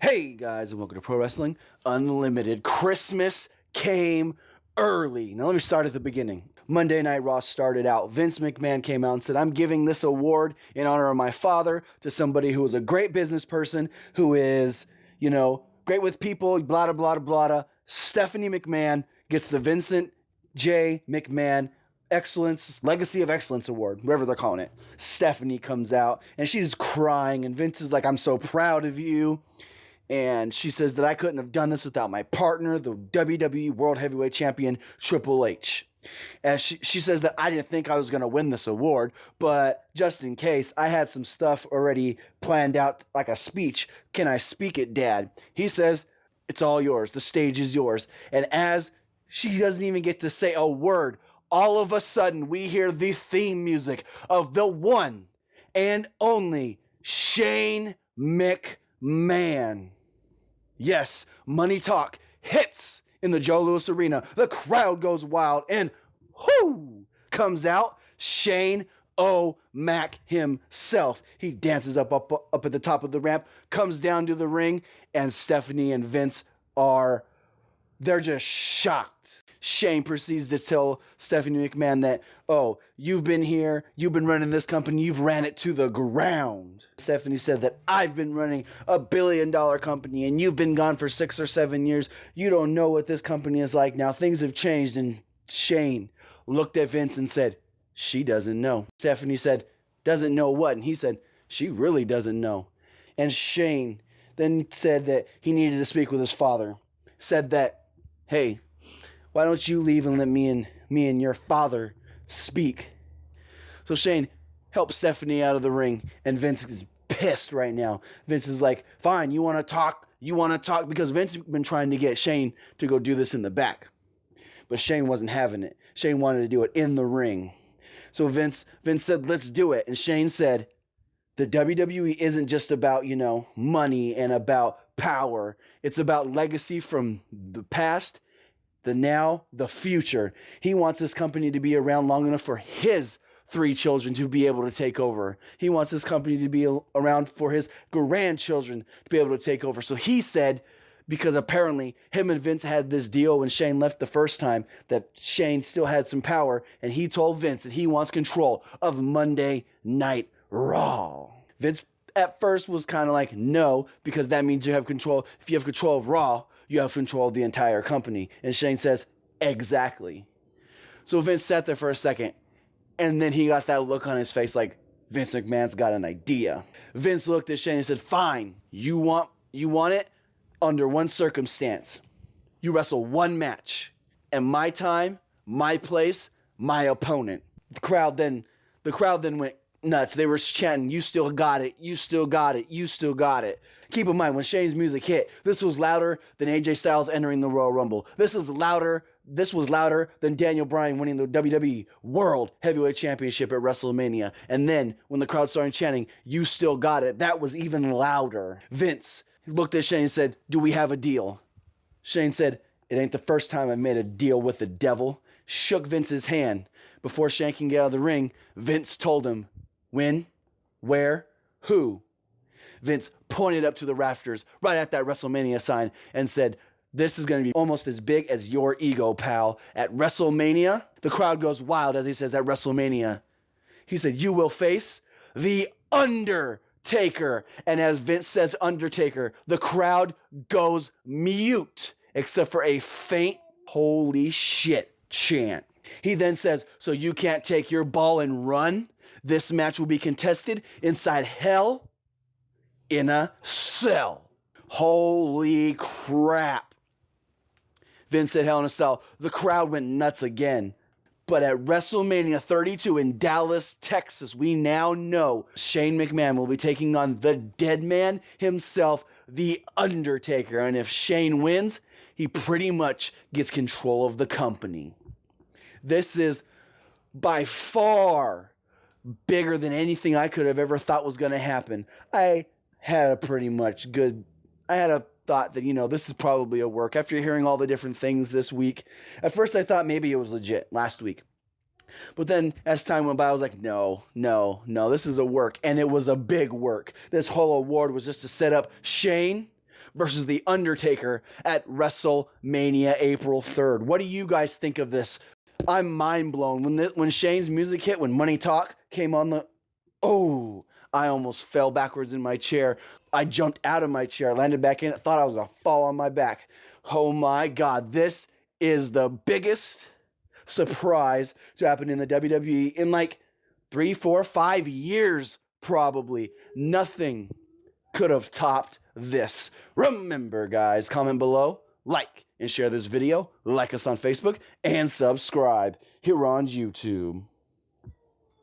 Hey guys, and welcome to Pro Wrestling Unlimited. Christmas came early. Now let me start at the beginning. Monday Night Raw started out. Vince McMahon came out and said, I'm giving this award in honor of my father to somebody who is a great business person, who is, great with people, blah, blah, blah, blah. Stephanie McMahon gets the Vincent J. McMahon Legacy of Excellence Award, whatever they're calling it. Stephanie comes out and she's crying, and Vince is like, I'm so proud of you. And she says that I couldn't have done this without my partner, the WWE World Heavyweight Champion, Triple H. And she says that I didn't think I was going to win this award, but just in case, I had some stuff already planned out, like a speech. Can I speak it, Dad? He says, it's all yours. The stage is yours. And as she doesn't even get to say a word, all of a sudden we hear the theme music of the one and only Shane McMahon. Yes, Money Talk hits in the Joe Louis Arena. The crowd goes wild, and whoo comes out Shane O'Mac himself. He dances up at the top of the ramp, comes down to the ring, and Stephanie and Vince they're just shocked. Shane proceeds to tell Stephanie McMahon that, oh, you've been here, you've been running this company, you've ran it to the ground. Stephanie said that I've been running $1 billion company and you've been gone for 6 or 7 years. You don't know what this company is like now. Things have changed. And Shane looked at Vince and said, she doesn't know. Stephanie said, doesn't know what? And he said, she really doesn't know. And Shane then said that he needed to speak with his father. Said that, hey, why don't you leave and let me and your father speak? So Shane helps Stephanie out of the ring, and Vince is pissed right now. Vince is like, fine, you want to talk, because Vince has been trying to get Shane to go do this in the back. But Shane wasn't having it. Shane wanted to do it in the ring. So Vince said, let's do it. And Shane said, the WWE isn't just about, money and about power. It's about legacy from the past, the now, the future. He wants this company to be around long enough for his 3 children to be able to take over. He wants this company to be around for his grandchildren to be able to take over. So he said, because apparently him and Vince had this deal when Shane left the first time, that Shane still had some power, and he told Vince that he wants control of Monday Night Raw. Vince at first was kind of like, no, because that means you have control. If you have control of Raw, you have control of the entire company. And Shane says, exactly. So Vince sat there for a second, and then he got that look on his face like, Vince McMahon's got an idea. Vince looked at Shane and said, fine, you want it under one circumstance. You wrestle one match, and my time, my place, my opponent. The crowd then went nuts. They were chanting, you still got it, you still got it, you still got it. Keep in mind, when Shane's music hit, this was louder than AJ Styles entering the Royal Rumble. This was louder than Daniel Bryan winning the WWE World Heavyweight Championship at WrestleMania. And then when the crowd started chanting, you still got it, that was even louder. Vince looked at Shane and said, do we have a deal? Shane said, it ain't the first time I've made a deal with the devil. Shook Vince's hand. Before Shane can get out of the ring, Vince told him, when, where, who? Vince pointed up to the rafters right at that WrestleMania sign and said, this is going to be almost as big as your ego, pal. At WrestleMania, the crowd goes wild as he says at WrestleMania. He said, you will face the Undertaker. And as Vince says Undertaker, the crowd goes mute except for a faint, holy shit chant. He then says, so you can't take your ball and run? This match will be contested inside Hell in a Cell. Holy crap. Vince said Hell in a Cell. The crowd went nuts again. But at WrestleMania 32 in Dallas, Texas, we now know Shane McMahon will be taking on the dead man himself, The Undertaker. And if Shane wins, he pretty much gets control of the company. This is by far bigger than anything I could have ever thought was going to happen. I had a thought that, this is probably a work. After hearing all the different things this week, at first I thought maybe it was legit last week. But then as time went by, I was like, no, this is a work. And it was a big work. This whole award was just to set up Shane versus The Undertaker at WrestleMania April 3rd. What do you guys think of this? I'm mind blown. When Shane's music hit, when Money Talk came on I almost fell backwards in my chair. I jumped out of my chair, landed back in it, thought I was going to fall on my back. Oh my God, this is the biggest surprise to happen in the WWE in like 3, 4, 5 years, probably. Nothing could have topped this. Remember, guys, comment below, like and share this video, like us on Facebook, and subscribe here on YouTube.